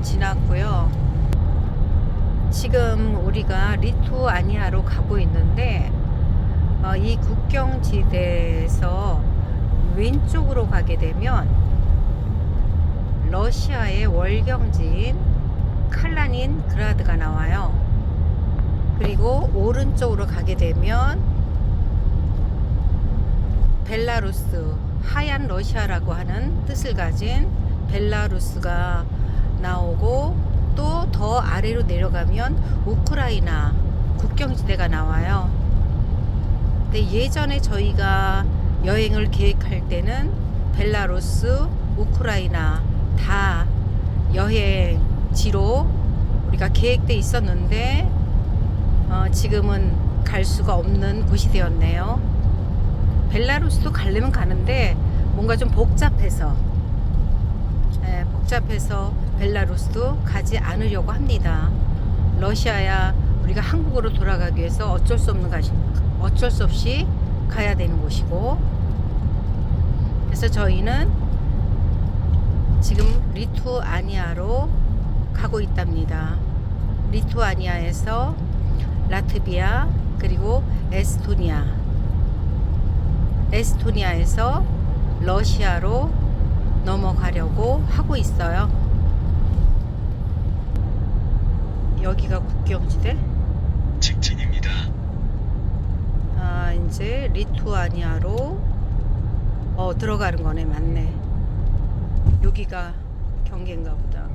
지났고요. 지금 우리가 리투아니아로 가고 있는데 이 국경지대에서 왼쪽으로 가게 되면 러시아의 월경지인 칼라닌그라드가 나와요. 그리고 오른쪽으로 가게 되면 벨라루스, 하얀 러시아라고 하는 뜻을 가진 벨라루스가 나오고, 또 더 아래로 내려가면 우크라이나 국경지대가 나와요. 근데 예전에 저희가 여행을 계획할 때는 벨라루스, 우크라이나 다 여행지로 우리가 계획돼 있었는데 지금은 갈 수가 없는 곳이 되었네요. 벨라루스도 가려면 가는데 뭔가 좀 복잡해서 벨라루스도 가지 않으려고 합니다. 러시아야 우리가 한국으로 돌아가기 위해서 어쩔 수 없이 가야 되는 곳이고, 그래서 저희는 지금 리투아니아로 가고 있답니다. 리투아니아에서 라트비아, 그리고 에스토니아에서 러시아로 넘어가려고 하고 있어요. 여기가 국경지대? 직진입니다. 이제 리투아니아로 들어가는 거네. 맞네. 여기가 경계인가 보다.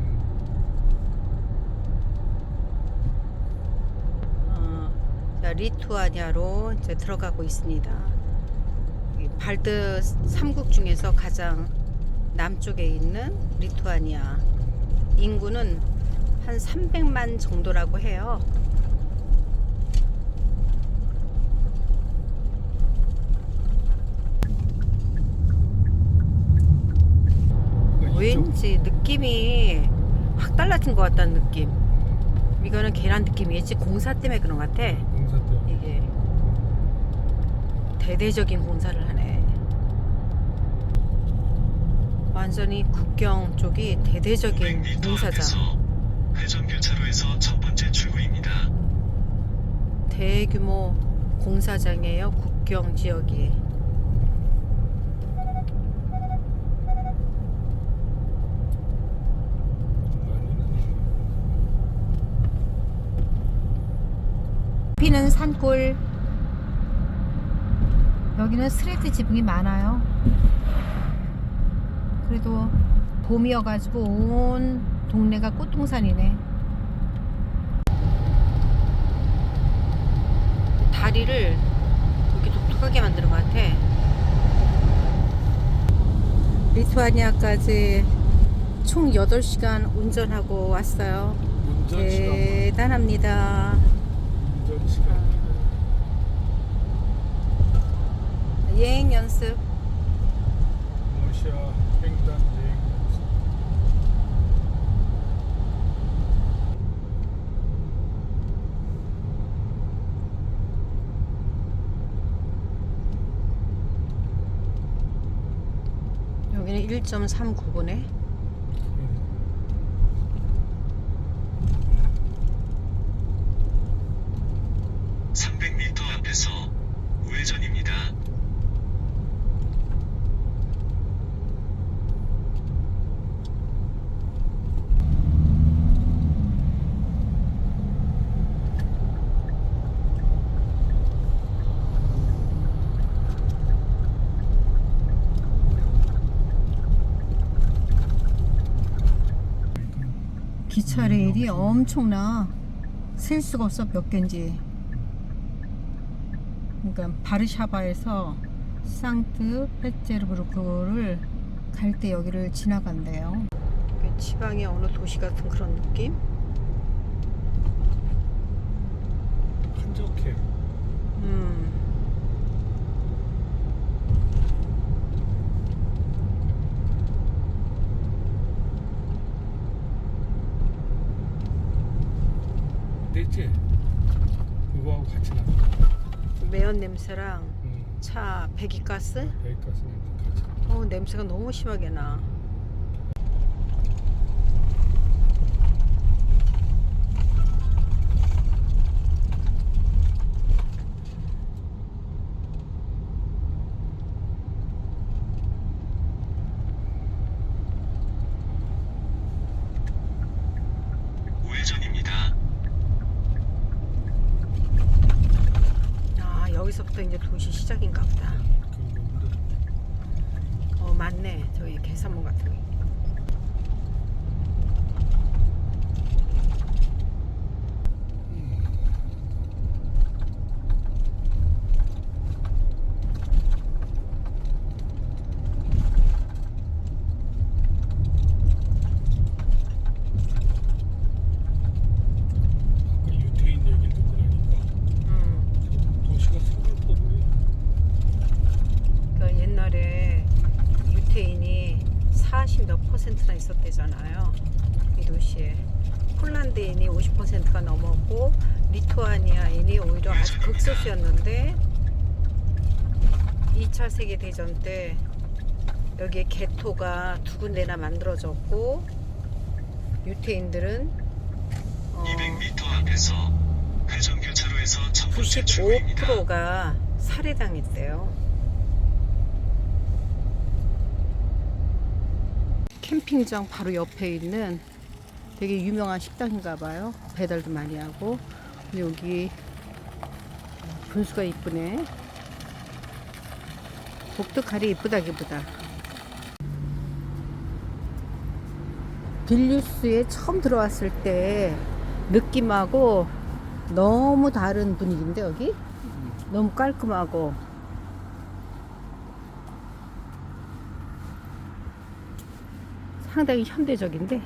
자, 리투아니아로 이제 들어가고 있습니다. 발트 3국 중에서 가장 남쪽에 있는 리투아니아. 인구는 한 300만 정도라고 해요. 왠지 느낌이 확 달라진 것 같다는 느낌. 이거는 계란 느낌이겠지. 공사 때문에 그런 것 같아. 공사 때문에. 이게 대대적인 공사를 하네. 완전히 국경 쪽이 대대적인 500m 공사장. 앞에서 회전교차로에서 첫 번째 출구입니다. 대규모 공사장이에요. 국경 지역이. 피는 산골. 여기는 스레드 지붕이 많아요. 그래도 봄이어가지고 온 동네가 꽃동산이네. 다리를 이렇게 독특하게 만드는 것 같아. 리투아니아까지 총 8시간 운전하고 왔어요. 운전 시간. 대단합니다. 운전 시간. 여행 연습. 러시아 횡단 여행 연습. 여기는 1.39분에 300m 앞에서 우회전입니다. 기차 레일이 엄청나. 셀 수가 없어. 몇 개인지. 그러니까 바르샤바에서 상트페테르부르크를 갈 때 여기를 지나간대요. 지방의 어느 도시 같은 그런 느낌? 한적해. 되지? 그거하고 같이 나. 매연 냄새랑 차 배기가스? 배기가스 냄새 같이. 냄새가 너무 심하게 나. 이곳이 시작인가 보다. 그런 건데. 맞네. 저기 계산문 같은 거. 아까 유태인 얘기를 듣고 나니까 도시가 서글퍼 보여. 그 옛날에 유태인이 40 몇 퍼센트나 있었대잖아요. 이 도시에. 폴란드인이 50%가 넘었고 리투아니아인이 오히려 아주 극소수였는데 2차 세계대전 때 여기에 게토가 두 군데나 만들어졌고 유태인들은 200m 앞에서 회전교차로에서 첫 번째 출구입니다. 95%가 살해당했대요. 캠핑장 바로 옆에 있는 되게 유명한 식당인가 봐요. 배달도 많이 하고. 근데 여기 분수가 이쁘네. 독특하리 이쁘다기보다. 빌뉴스에 처음 들어왔을 때 느낌하고 너무 다른 분위기인데 여기? 너무 깔끔하고 상당히 현대적인데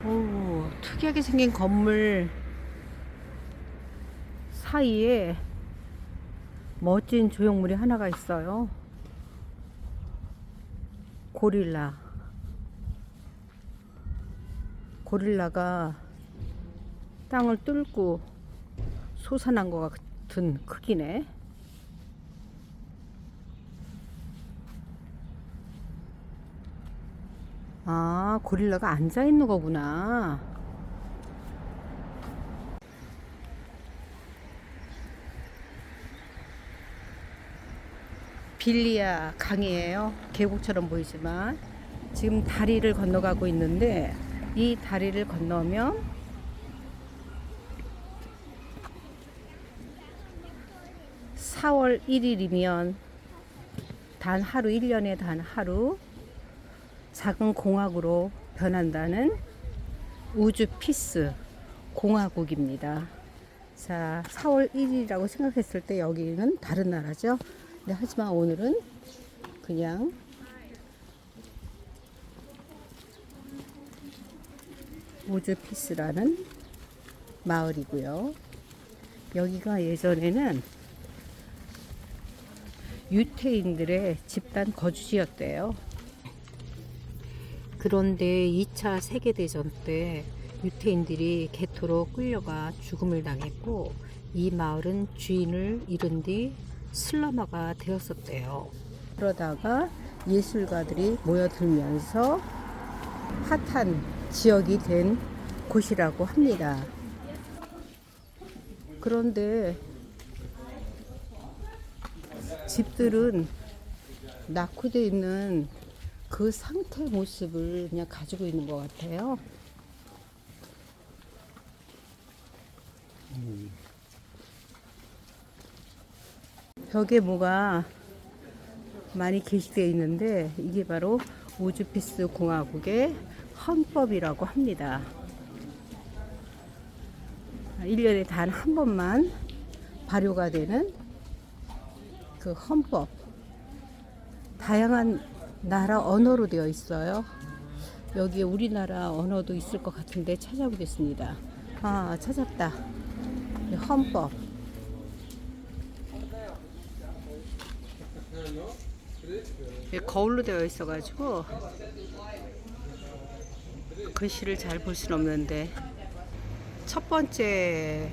오, 특이하게 생긴 건물 사이에 멋진 조형물이 하나가 있어요. 고릴라. 고릴라가 땅을 뚫고 솟아난 것 같은 크기네. 아, 고릴라가 앉아 있는 거구나. 빌리아 강이에요. 계곡처럼 보이지만 지금 다리를 건너가고 있는데 이 다리를 건너면 (4월 1일이면) 단 하루, 1년에 단 하루 작은 공화국으로 변한다는 우주 피스 공화국입니다. 자, 4월 1일이라고 생각했을 때 여기는 다른 나라죠. 네, 하지만 오늘은 그냥 우주 피스라는 마을이고요. 여기가 예전에는 유태인들의 집단 거주지였대요. 그런데 2차 세계대전 때 유태인들이 게토로 끌려가 죽음을 당했고 이 마을은 주인을 잃은 뒤 슬럼화가 되었었대요. 그러다가 예술가들이 모여들면서 핫한 지역이 된 곳이라고 합니다. 그런데 집들은 낙후되어 있는 그 상태 모습을 그냥 가지고 있는 것 같아요. 벽에 뭐가 많이 게시되어 있는데 이게 바로 우주피스 공화국의 헌법이라고 합니다. 1년에 단 한 번만 발효가 되는 그 헌법. 다양한 나라 언어로 되어 있어요. 여기에 우리나라 언어도 있을 것 같은데 찾아보겠습니다. 아, 찾았다. 헌법. 거울로 되어 있어가지고 글씨를 잘 볼 수는 없는데 첫 번째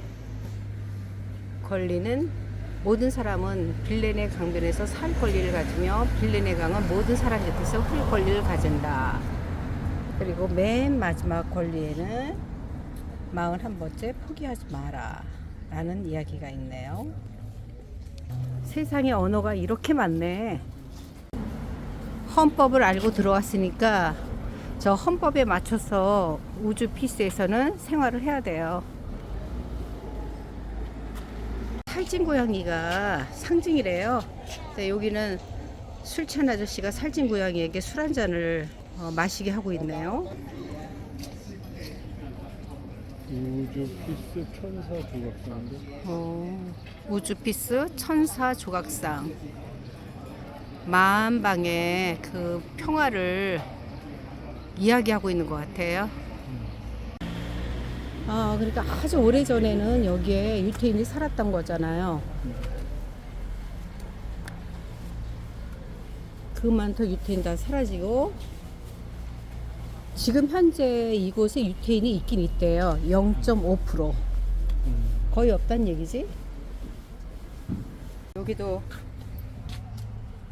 권리는 모든 사람은 빌레네 강변에서 살 권리를 가지며 빌레네 강은 모든 사람 곁에서 흐를 권리를 가진다. 그리고 맨 마지막 권리에는 41번째 포기하지 마라 라는 이야기가 있네요. 세상에 언어가 이렇게 많네. 헌법을 알고 들어왔으니까 저 헌법에 맞춰서 우주 피스에서는 생활을 해야 돼요. 살찐 고양이가 상징이래요. 네, 여기는 술 취한 아저씨가 살찐 고양이에게 술 한 잔을 마시게 하고 있네요. 우주 피스 천사 조각상인데. 우주 피스 천사 조각상. 만방의 그 평화를 이야기하고 있는 것 같아요. 그러니까 아주 오래 전에는 여기에 유태인이 살았던 거잖아요. 그 많던 유태인 다 사라지고 지금 현재 이곳에 유태인이 있긴 있대요. 0.5%. 거의 없단 얘기지. 여기도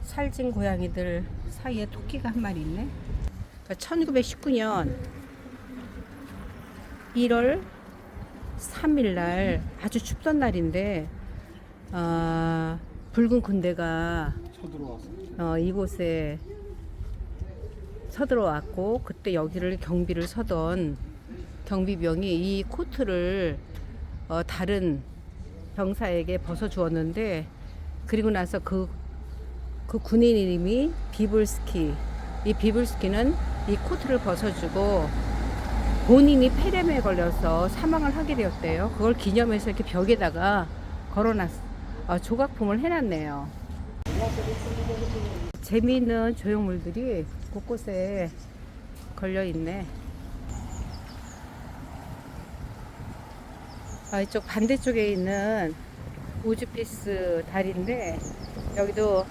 살찐 고양이들 사이에 토끼가 한 마리 있네. 1919년 1월 3일 날 아주 춥던 날인데 붉은 군대가 쳐들어왔어. 이곳에 서들어왔고 그때 여기를 경비를 서던 경비병이 이 코트를 다른 병사에게 벗어주었는데 그리고 나서 그 군인 이름이 비블스키. 이 비블스키는 이 코트를 벗어주고 본인이 폐렴에 걸려서 사망을 하게 되었대요. 그걸 기념해서 이렇게 벽에다가 걸어놨, 조각품을 해놨네요. 재미있는 조형물들이 곳곳에 걸려 있네. 이쪽 반대쪽에 있는 우주피스 다리인데 여기도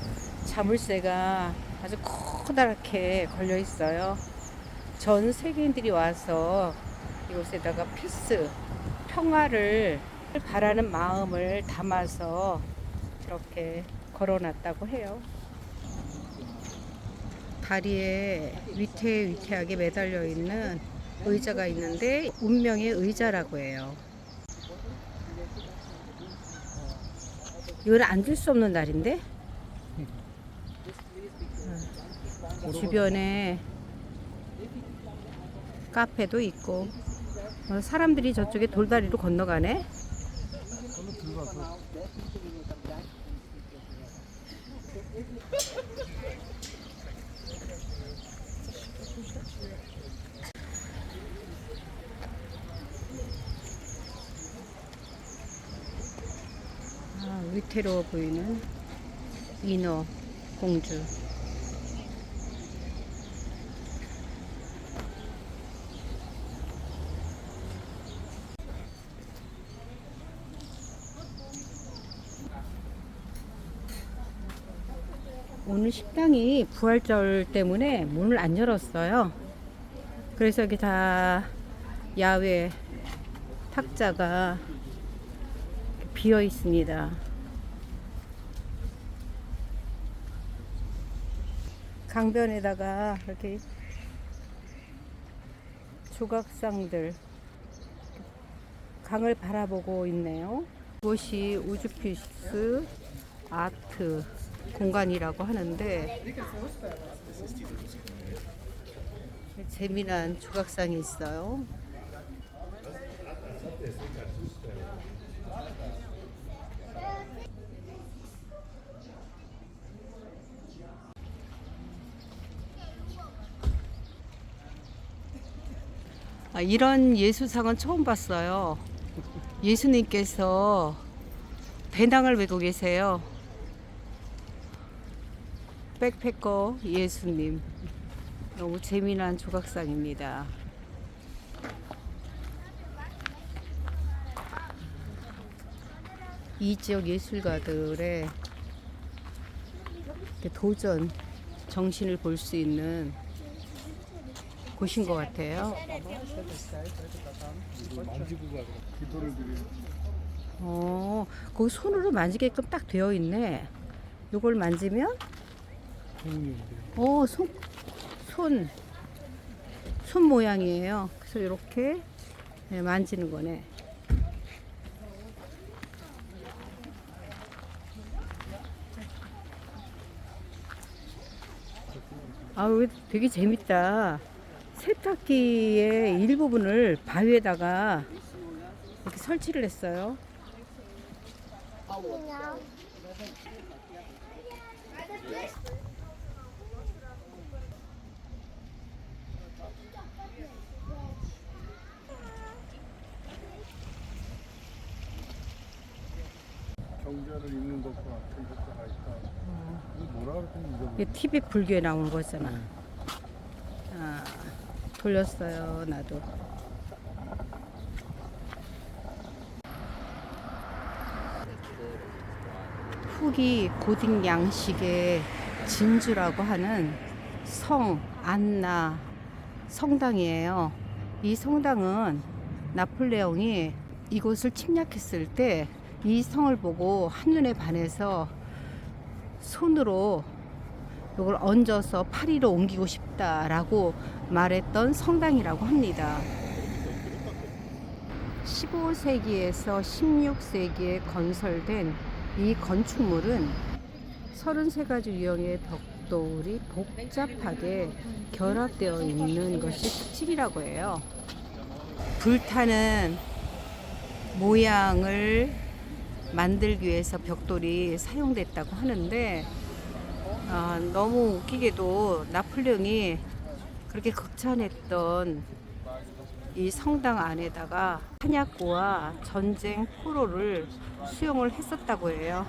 자물쇠가 아주 커다랗게 걸려 있어요. 전 세계인들이 와서 이곳에다가 피스, 평화를 바라는 마음을 담아서 이렇게 걸어놨다고 해요. 다리에 위태위태하게 매달려 있는 의자가 있는데 운명의 의자라고 해요. 이건 앉을 수 없는 날인데 주변에 카페도 있고 사람들이 저쪽에 돌다리로 건너가네. 위태로워 보이는 인어 공주. 오늘 식당이 부활절 때문에 문을 안 열었어요. 그래서 여기 다 야외 탁자가 비어 있습니다. 강변에다가 이렇게 조각상들 강을 바라보고 있네요. 이곳이 우주피스 아트 공간이라고 하는데 재미난 조각상이 있어요. 이런 예술상은 처음 봤어요. 예수님께서 배낭을 메고 계세요. 백패커 예수님. 너무 재미난 조각상입니다. 이 지역 예술가들의 도전 정신을 볼 수 있는 곳인 것 같아요. 만지고 가서 기도를 드려요. 거기 손으로 만지게끔 딱 되어 있네. 이걸 만지면 손 모양이에요. 그래서 이렇게 만지는 거네. 아우, 되게 재밌다. 세탁기의 일부분을 바위에다가 이렇게 설치를 했어요. 경제를 읽는 것과 같은 효과가 있다. 이거 뭐라 그랬더니 잊어버렸어. 이게 TV 불교에 나오는 거잖아. 아, 돌렸어요, 나도. 후기 고딕 양식의 진주라고 하는 성 안나 성당이에요. 이 성당은 나폴레옹이 이곳을 침략했을 때 이 성을 보고 한눈에 반해서 손으로 이걸 얹어서 파리로 옮기고 싶다라고 말했던 성당이라고 합니다. 15세기에서 16세기에 건설된 이 건축물은 33가지 유형의 벽돌이 복잡하게 결합되어 있는 것이 특징이라고 해요. 불타는 모양을 만들기 위해서 벽돌이 사용됐다고 하는데, 너무 웃기게도 나폴레옹이 그렇게 극찬했던 이 성당 안에다가 탄약고와 전쟁 포로를 수용을 했었다고 해요.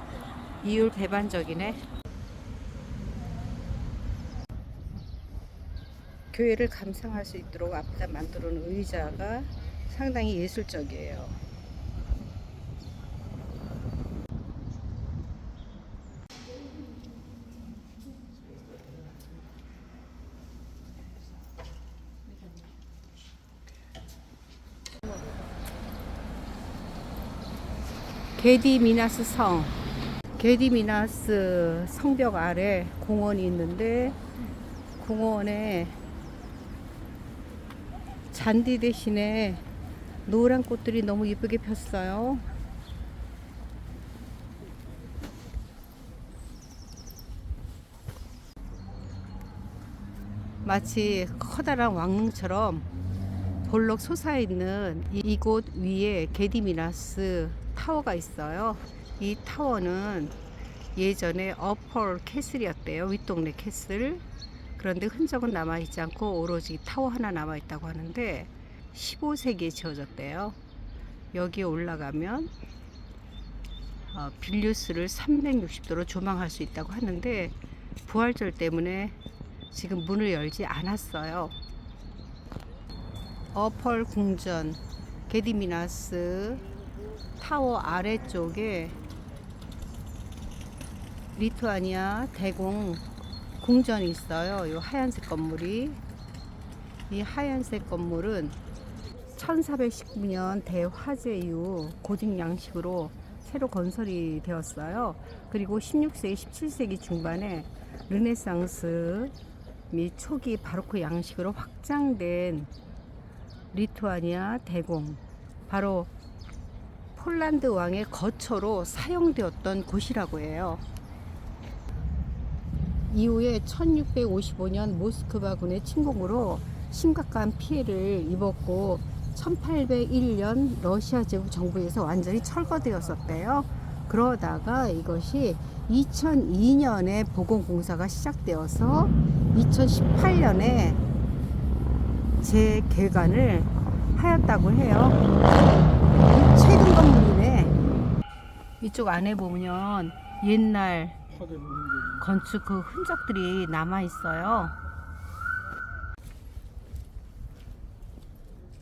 이율 배반적이네. 교회를 감상할 수 있도록 앞에다 만들어 놓은 의자가 상당히 예술적이에요. 게디미나스 성. 게디미나스 성벽 아래 공원이 있는데, 공원에 잔디 대신에 노란 꽃들이 너무 예쁘게 폈어요. 마치 커다란 왕릉처럼 볼록 솟아있는 이곳 위에 게디미나스 타워가 있어요. 이 타워는 예전에 어펄 캐슬이었대요. 윗동네 캐슬. 그런데 흔적은 남아있지 않고 오로지 타워 하나 남아있다고 하는데 15세기에 지어졌대요. 여기에 올라가면 빌뉴스를 360도로 조망할 수 있다고 하는데, 부활절 때문에 지금 문을 열지 않았어요. 어펄 궁전, 게디미나스 타워 아래쪽에 리투아니아 대공 궁전이 있어요. 이 하얀색 건물이. 이 하얀색 건물은 1419년 대화재 이후 고딕 양식으로 새로 건설이 되었어요. 그리고 16세기, 17세기 중반에 르네상스 및 초기 바로크 양식으로 확장된 리투아니아 대공, 바로 폴란드 왕의 거처로 사용되었던 곳이라고 해요. 이후에 1655년 모스크바군의 침공으로 심각한 피해를 입었고 1801년 러시아 제국 정부에서 완전히 철거되었었대요. 그러다가 이것이 2002년에 보건공사가 시작되어서 2018년에 재개관을 하였다고 해요. 최근 건물이네. 이쪽 안에 보면 옛날 건축 그 흔적들이 남아 있어요.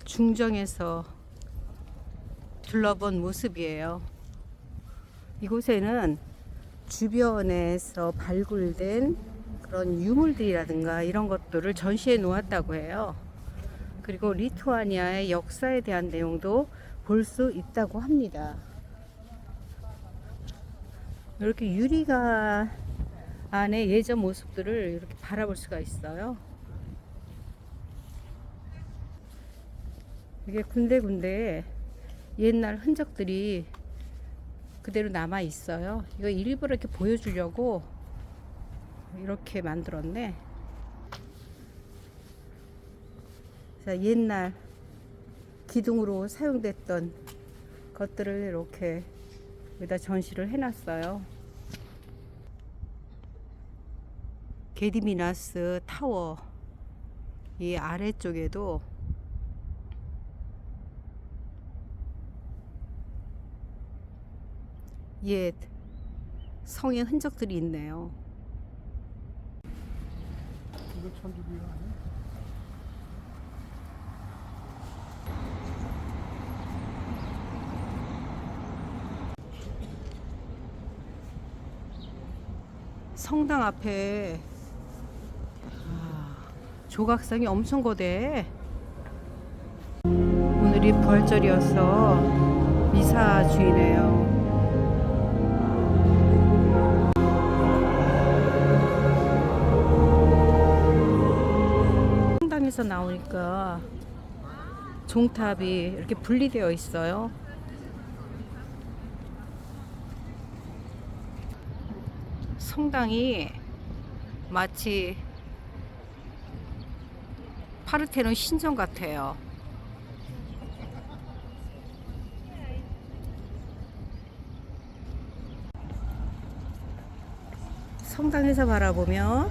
중정에서 둘러본 모습이에요. 이곳에는 주변에서 발굴된 그런 유물들이라든가 이런 것들을 전시해 놓았다고 해요. 그리고 리투아니아의 역사에 대한 내용도 볼 수 있다고 합니다. 이렇게 유리가 안에 예전 모습들을 이렇게 바라볼 수가 있어요. 이게 군데군데 옛날 흔적들이 그대로 남아 있어요. 이거 일부러 이렇게 보여주려고 이렇게 만들었네. 자, 옛날 기둥으로 사용됐던 것들을 이렇게 여기다 전시를 해놨어요. 게디미나스 타워 이 아래쪽에도 옛 성의 흔적들이 있네요. 이거 천주교가 아니야? 성당 앞에 조각상이 엄청 거대. 오늘이 부활절이어서 미사 주이네요. 성당에서 나오니까 종탑이 이렇게 분리되어 있어요. 성당이 마치 파르테논 신전 같아요. 성당에서 바라보면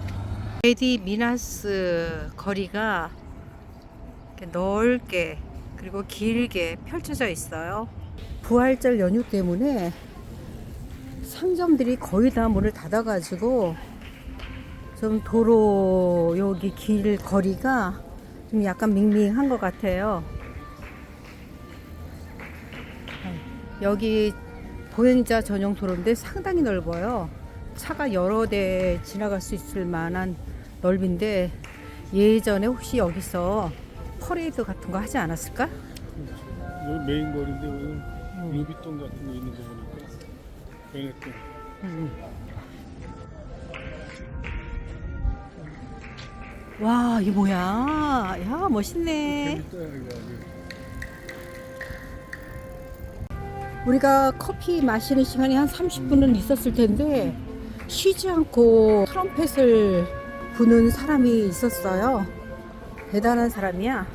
게디 미나스 거리가 이렇게 넓게 그리고 길게 펼쳐져 있어요. 부활절 연휴 때문에 상점들이 거의 다 문을 닫아가지고 좀 도로 여기 길 거리가 좀 약간 밍밍한 것 같아요. 여기 보행자 전용 도로인데 상당히 넓어요. 차가 여러 대 지나갈 수 있을 만한 넓인데 예전에 혹시 여기서 퍼레이드 같은 거 하지 않았을까? 여기 메인 거리인데 오늘 루비통 같은 거 있는 거 보니까 변했대. 와, 이게 뭐야? 야, 멋있네. 재밌다 이거 아주. 우리가 커피 마시는 시간이 한 30분은 있었을 텐데 쉬지 않고 트럼펫을 부는 사람이 있었어요. 대단한 사람이야.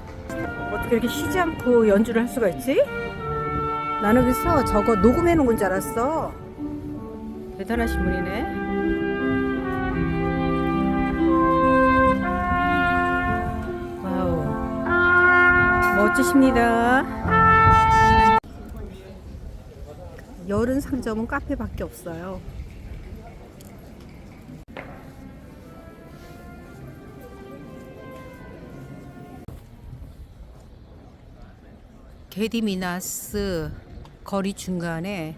어떻게 이렇게 쉬지 않고 연주를 할 수가 있지? 나는 그래서 저거 녹음해 놓은 건 줄 알았어. 대단하신 분이네. 와우, 멋지십니다. 열은 상점은 카페밖에 없어요. 게디미나스 거리 중간에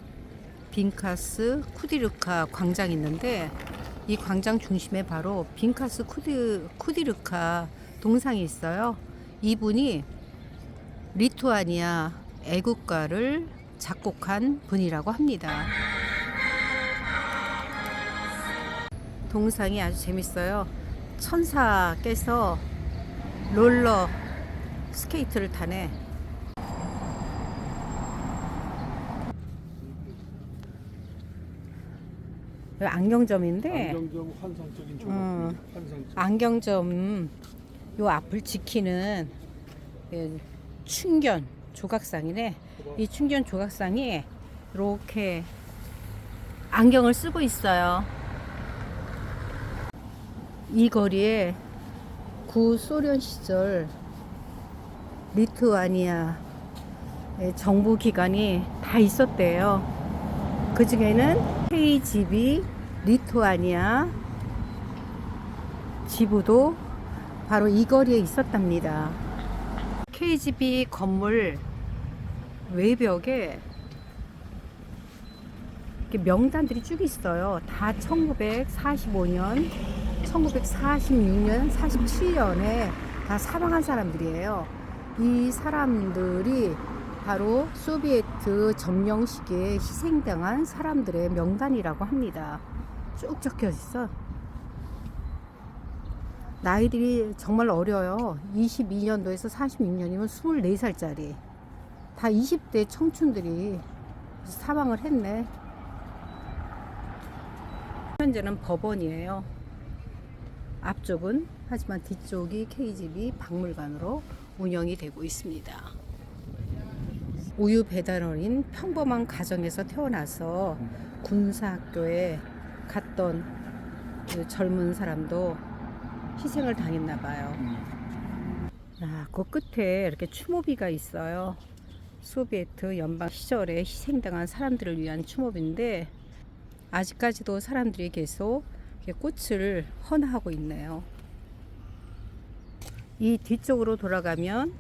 빈카스 쿠디르카 광장이 있는데 이 광장 중심에 바로 빈카스 쿠디르카 동상이 있어요. 이분이 리투아니아 애국가를 작곡한 분이라고 합니다. 동상이 아주 재밌어요. 천사께서 롤러 스케이트를 타네. 여기 안경점인데 안경점 환상적인 조각. 환상적. 안경점 요 앞을 지키는 충견 조각상이네. 이 충견 조각상이 이렇게 안경을 쓰고 있어요. 이 거리에 구소련 시절 리투아니아 정부 기관이 다 있었대요. 그 중에는 KGB 리투아니아 지부도 바로 이 거리에 있었답니다. KGB 건물 외벽에 이렇게 명단들이 쭉 있어요. 다 1945년, 1946년, 47년에 다 사망한 사람들이에요. 이 사람들이 바로 소비에트 점령 시기에 희생당한 사람들의 명단이라고 합니다. 쭉 적혀 있어. 나이들이 정말 어려요. 22년도에서 46년이면 24살짜리. 다 20대 청춘들이 사망을 했네. 현재는 법원이에요. 앞쪽은, 하지만 뒤쪽이 KGB 박물관으로 운영이 되고 있습니다. 우유 배달 어린 평범한 가정에서 태어나서 군사학교에 갔던 그 젊은 사람도 희생을 당했나 봐요. 그 끝에 이렇게 추모비가 있어요. 소비에트 연방 시절에 희생당한 사람들을 위한 추모비인데 아직까지도 사람들이 계속 이렇게 꽃을 헌화하고 있네요. 이 뒤쪽으로 돌아가면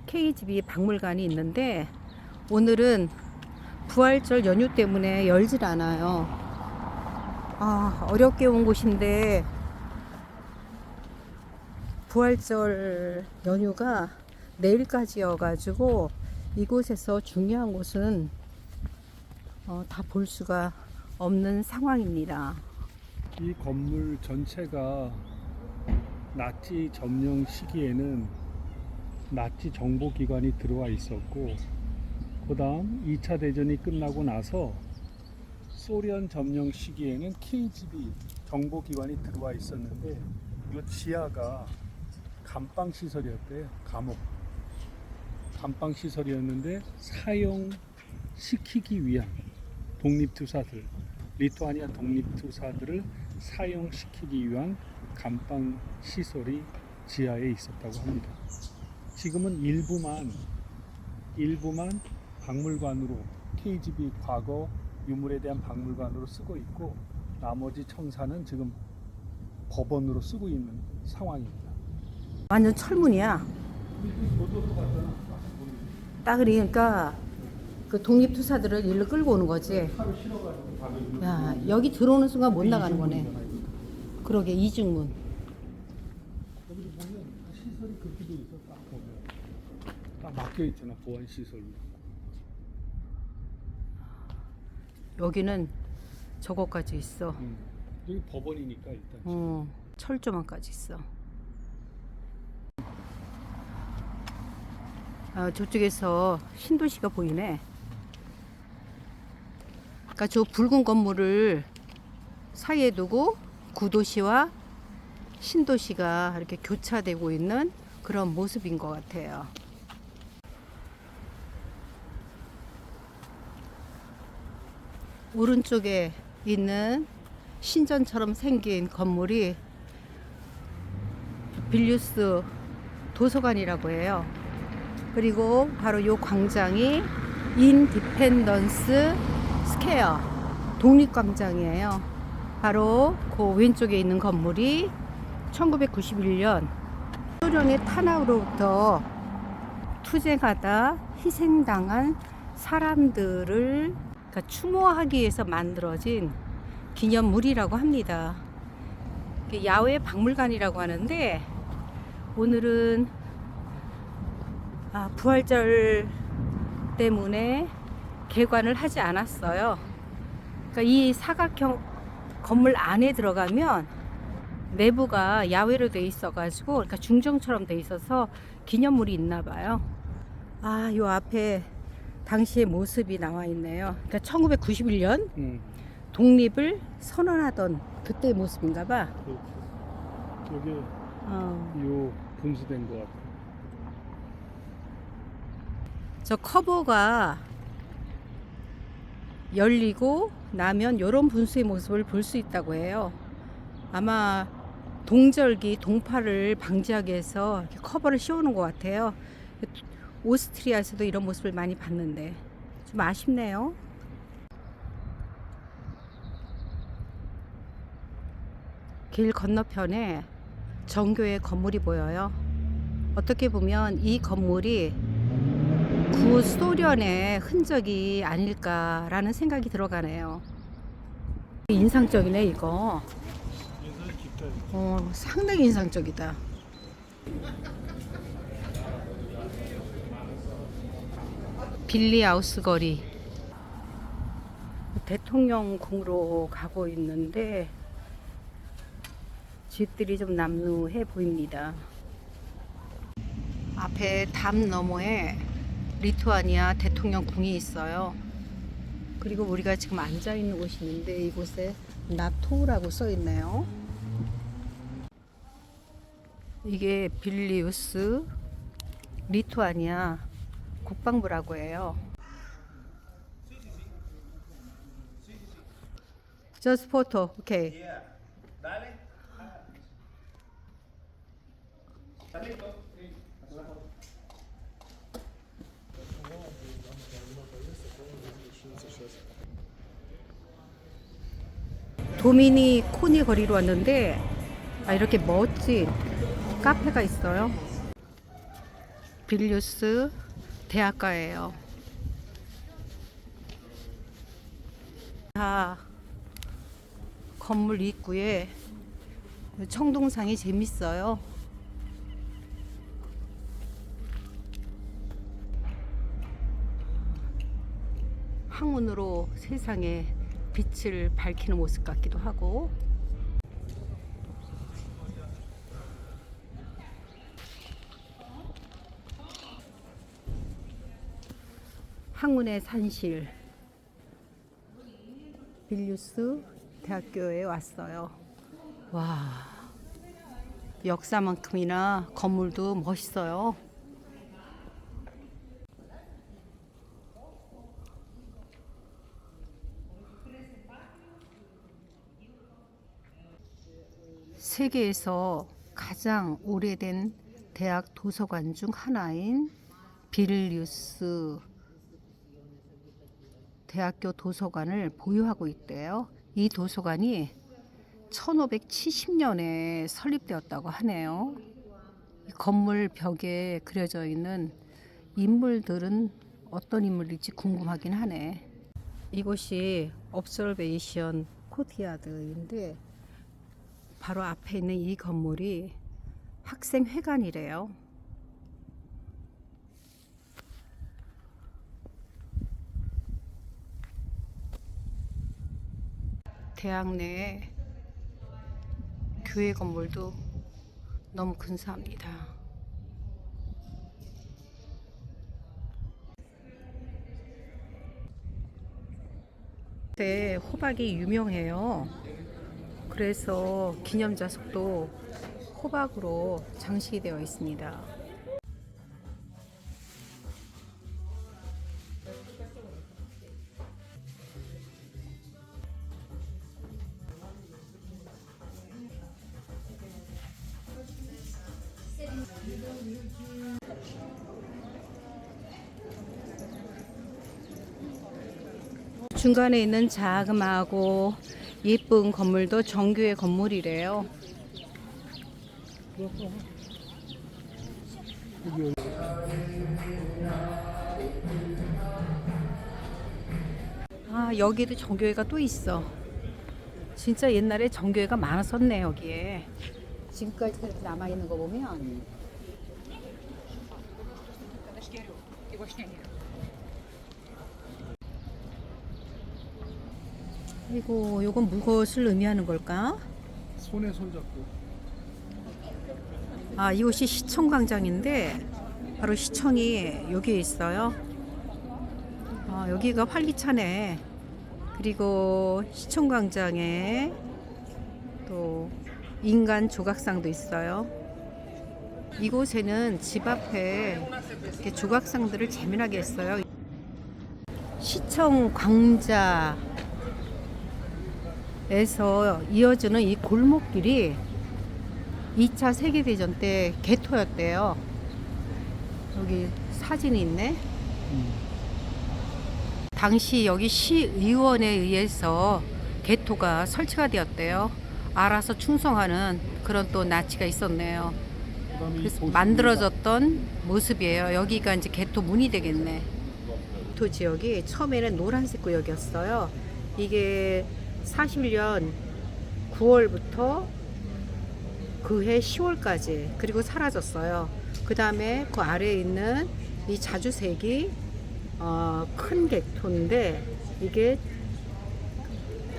KGB 박물관이 있는데 오늘은 부활절 연휴 때문에 열질 않아요. 어렵게 온 곳인데 부활절 연휴가 내일까지여가지고 이곳에서 중요한 곳은 다 볼 수가 없는 상황입니다. 이 건물 전체가 나치 점령 시기에는 나치 정보기관이 들어와 있었고, 그 다음 2차 대전이 끝나고 나서 소련 점령 시기에는 KGB 정보기관이 들어와 있었는데 이 지하가 감방시설이었대요. 감옥 감방시설이었는데 사용시키기 위한 독립투사들, 리투아니아 독립투사들을 사용시키기 위한 감방시설이 지하에 있었다고 합니다. 지금은 일부만 박물관으로, KGB 과거 유물에 대한 박물관으로 쓰고 있고, 나머지 청사는 지금 법원으로 쓰고 있는 상황입니다. 완전 철문이야. 딱 그러니까 그 독립투사들을 일로 끌고 오는 거지. 야, 여기 들어오는 순간 못 나가는 거네. 그러게, 이중문. 여기 보면 시설이 그렇게 돼 있어. 딱 보면 딱 막혀 있잖아, 보안 시설로. 여기는 저거까지 있어. 여기 법원이니까 일단. 철조망까지 있어. 저쪽에서 신도시가 보이네. 그러니까 저 붉은 건물을 사이에 두고 구도시와 신도시가 이렇게 교차되고 있는 그런 모습인 것 같아요. 오른쪽에 있는 신전처럼 생긴 건물이 빌뉴스 도서관이라고 해요. 그리고 바로 요 광장이 인디펜던스 스퀘어, 독립광장이에요. 바로 그 왼쪽에 있는 건물이 1991년 소련의 탄압으로부터 투쟁하다 희생당한 사람들을 추모하기 위해서 만들어진 기념물이라고 합니다. 야외 박물관이라고 하는데 오늘은 부활절 때문에 개관을 하지 않았어요. 그러니까 이 사각형 건물 안에 들어가면 내부가 야외로 돼 있어가지고, 그러니까 중정처럼 돼 있어서 기념물이 있나 봐요. 요 앞에 당시의 모습이 나와 있네요. 그러니까 1991년 독립을 선언하던 그때의 모습인가 봐. 그렇죠. 여기 요 분수된 것 같아요. 저 커버가 열리고 나면 이런 분수의 모습을 볼 수 있다고 해요. 아마 동절기 동파를 방지하기 위해서 이렇게 커버를 씌우는 것 같아요. 오스트리아에서도 이런 모습을 많이 봤는데 좀 아쉽네요. 길 건너편에 정교의 건물이 보여요. 어떻게 보면 이 건물이 구소련의 흔적이 아닐까라는 생각이 들어가네요. 인상적이네 이거. 상당히 인상적이다. 빌리하우스 거리, 대통령궁으로 가고 있는데 집들이 좀 남루해 보입니다. 앞에 담 너머에 리투아니아 대통령궁이 있어요. 그리고 우리가 지금 앉아 있는 곳이 있는데 이곳에 나토라고 써 있네요. 이게 빌리우스 리투아니아 국방부라고 해요. Just photo. Okay. 도미니 코니 거리로 왔는데 이렇게 멋진 카페가 있어요. 빌뉴스 대학가예요. 건물 입구에 청동상이 재밌어요. 항문으로 세상에 빛을 밝히는 모습 같기도 하고. 항문의 산실 빌뉴스 대학교에 왔어요. 와, 역사만큼이나 건물도 멋있어요. 세계에서 가장 오래된 대학 도서관 중 하나인 빌뉴스 대학교 도서관을 보유하고 있대요. 이 도서관이 1570년에 설립되었다고 하네요. 이 건물 벽에 그려져 있는 인물들은 어떤 인물일지 궁금하긴 하네. 이곳이 observation 코트야드인데 바로 앞에 있는 이 건물이 학생회관이래요. 대학 내 교회 건물도 너무 근사합니다. 네, 호박이 유명해요. 그래서 기념자석도 호박으로 장식이 되어 있습니다. 중간에 있는 자그마하고 예쁜 건물도 정교회 건물이래요. 여기도 정교회가 또 있어. 진짜 옛날에 정교회가 많았었네 여기에. 지금까지 이렇게 남아있는 거 보면 이거 요건 무엇을 의미하는 걸까? 손에 손잡고. 이곳이 시청광장인데 바로 시청이 여기에 있어요. 여기가 활기차네. 그리고 시청광장에 또 인간 조각상도 있어요. 이곳에는 집 앞에 이렇게 조각상들을 재미나게 했어요. 시청광자에서 이어지는 이 골목길이 2차 세계대전 때 개토였대요. 여기 사진이 있네. 당시 여기 시의원에 의해서 개토가 설치가 되었대요. 알아서 충성하는 그런 또 나치가 있었네요. 그래서 만들어졌던 모습이에요. 여기가 이제 개토 문이 되겠네. 개토 지역이 처음에는 노란색 구역이었어요. 이게 41년 9월부터 그해 10월까지 그리고 사라졌어요. 그 다음에 그 아래에 있는 이 자주색이 큰 개토인데 이게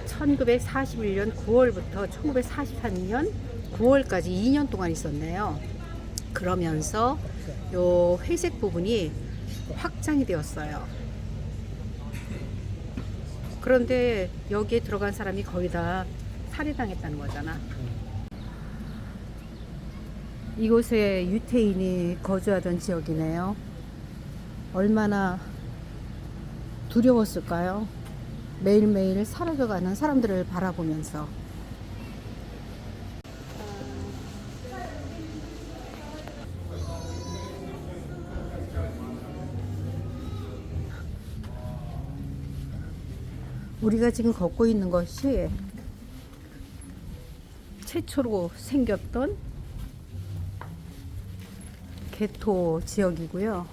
1941년 9월부터 1943년 9월까지 2년 동안 있었네요. 그러면서 요 회색 부분이 확장이 되었어요. 그런데 여기에 들어간 사람이 거의 다 살해당했다는 거잖아. 이곳에 유태인이 거주하던 지역이네요. 얼마나 두려웠을까요? 매일매일 사라져가는 사람들을 바라보면서. 우리가 지금 걷고 있는 것이 최초로 생겼던 개토 지역이고요.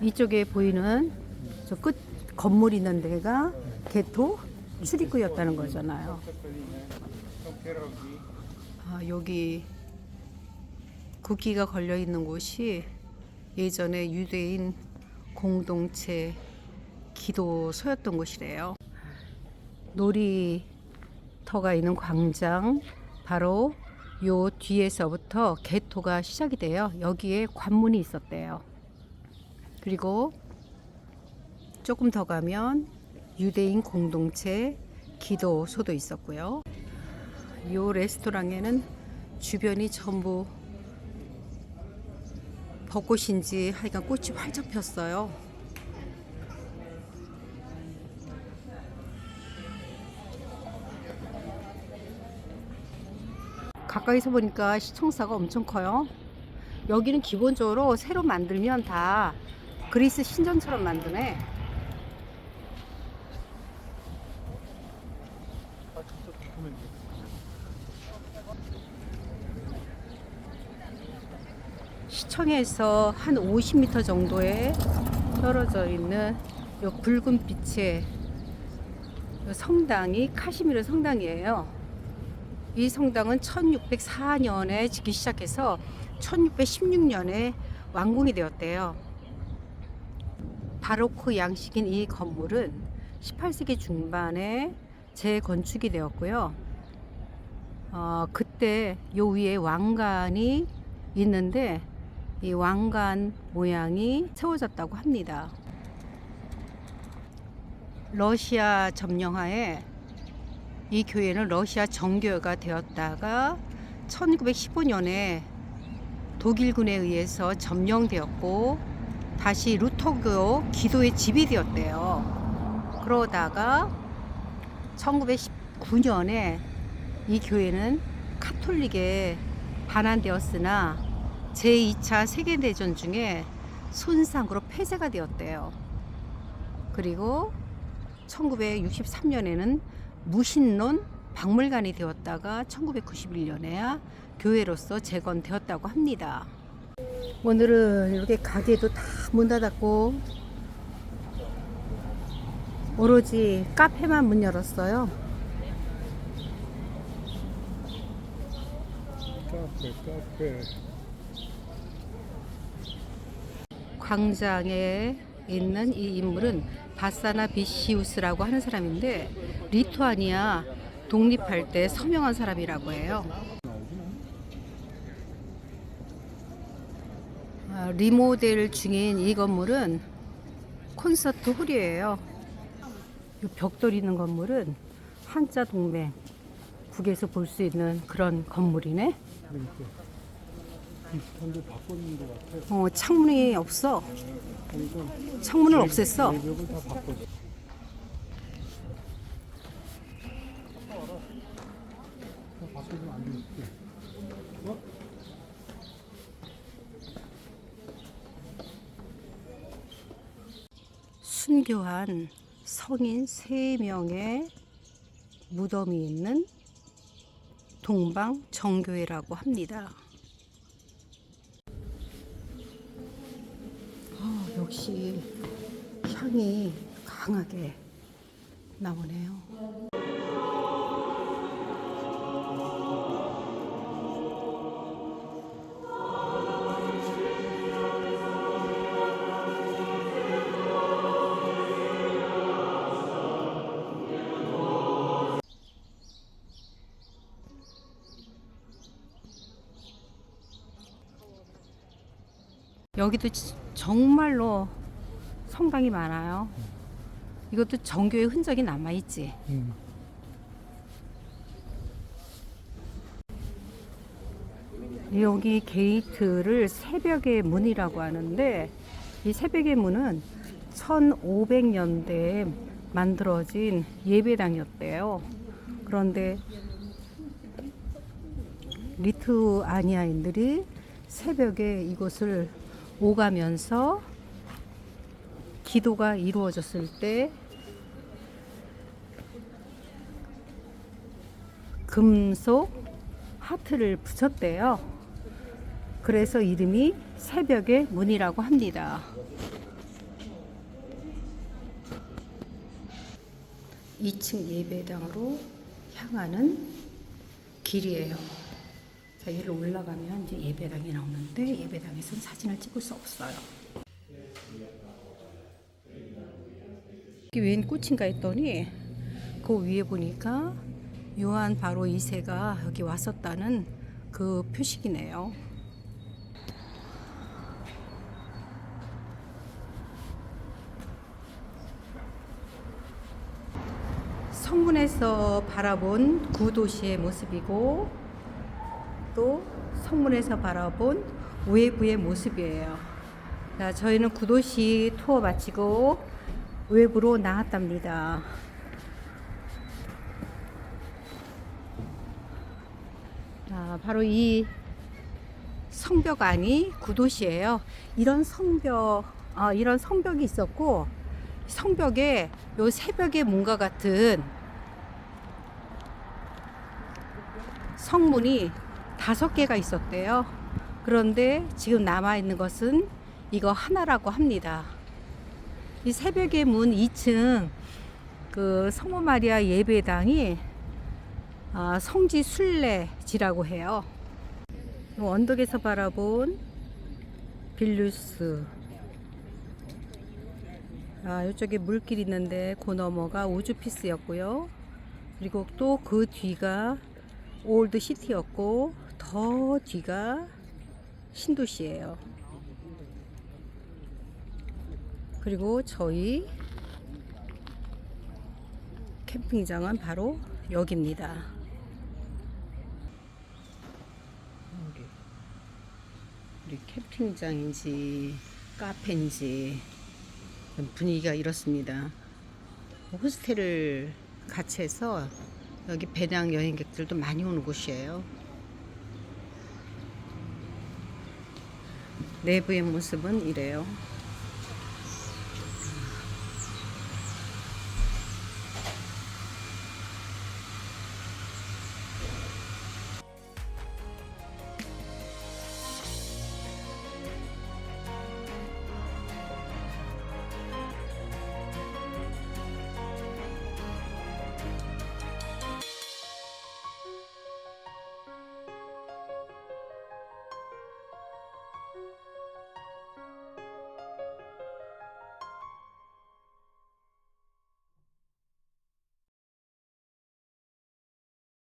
이쪽에 보이는 저 끝 건물 있는 데가 개토 출입구였다는 거잖아요. 여기 국기가 걸려 있는 곳이 예전에 유대인 공동체 기도소였던 곳이래요. 놀이터가 있는 광장 바로 요 뒤에서부터 개토가 시작이 돼요. 여기에 관문이 있었대요. 그리고 조금 더 가면 유대인 공동체 기도소도 있었고요. 요 레스토랑에는 주변이 전부 벚꽃인지 하여간 꽃이 활짝 폈어요. 가까이서 보니까 시청사가 엄청 커요. 여기는 기본적으로 새로 만들면 다 그리스 신전처럼 만드네. 시청에서 한 50m 정도에 떨어져 있는 이 붉은 빛의 성당이 카시미르 성당이에요. 이 성당은 1604년에 짓기 시작해서 1616년에 완공이 되었대요. 바로크 양식인 이 건물은 18세기 중반에 재건축이 되었고요. 그때 요 위에 왕관이 있는데 이 왕관 모양이 세워졌다고 합니다. 러시아 점령하에 이 교회는 러시아 정교회가 되었다가 1915년에 독일군에 의해서 점령되었고 다시 루터교 기도의 집이 되었대요. 그러다가 1919년에 이 교회는 카톨릭에 반환되었으나 제2차 세계대전 중에 손상으로 폐쇄가 되었대요. 그리고 1963년에는 무신론 박물관이 되었다가 1991년에야 교회로서 재건되었다고 합니다. 오늘은 이렇게 가게도 다 문 닫았고 오로지 카페만 문 열었어요. 카페. 광장에 있는 이 인물은 바사나 비시우스라고 하는 사람인데 리투아니아 독립할 때 서명한 사람이라고 해요. 리모델 중인 이 건물은 콘서트 홀이에요. 이 벽돌 있는 건물은 한자 동맹 국에서 볼 수 있는 그런 건물이네. 그러니까 비슷한 데 바꿨는 것 같아. 창문이 없어. 그러니까 창문을 없앴어. 내벽을 다 바꿨어. 바꾸면 안 되겠지. 순교한 성인 3명의 무덤이 있는 동방 정교회라고 합니다. 역시 향이 강하게 나오네요. 여기도 정말로 성당이 많아요. 이것도 정교의 흔적이 남아있지. 여기 게이트를 새벽의 문이라고 하는데, 이 새벽의 문은 1500년대에 만들어진 예배당이었대요. 그런데 리투아니아인들이 새벽에 이곳을 오가면서 기도가 이루어졌을 때 금속 하트를 붙였대요. 그래서 이름이 새벽의 문이라고 합니다. 2층 예배당으로 향하는 길이에요. 자, 여기를 올라가면 이제 예배당이 나오는데 예배당에서는 사진을 찍을 수 없어요. 이게 웬 꽃인가 했더니 그 위에 보니까 요한 바로 2세가 여기 왔었다는 그 표식이네요. 성문에서 바라본 구도시의 모습이고 또 성문에서 바라본 외부의 모습이에요. 자, 저희는 구도시 투어 마치고 외부로 나왔답니다. 자, 바로 이 성벽 안이 구도시예요. 이런 성벽이 있었고 성벽에 요 새벽의 문과 같은 성문이 5개가 있었대요. 그런데 지금 남아있는 것은 이거 하나라고 합니다. 이 새벽의 문 2층 그 성모 마리아 예배당이 성지 순례지라고 해요. 언덕에서 바라본 빌루스. 이쪽에 물길이 있는데 그 너머가 우주피스였고요. 그리고 또 그 뒤가 올드 시티였고 더 뒤가 신도시예요. 그리고 저희 캠핑장은 바로 여기입니다. 우리 캠핑장인지 카페인지 분위기가 이렇습니다. 호스텔을 같이 해서 여기 배낭 여행객들도 많이 오는 곳이에요. 내부의 모습은 이래요.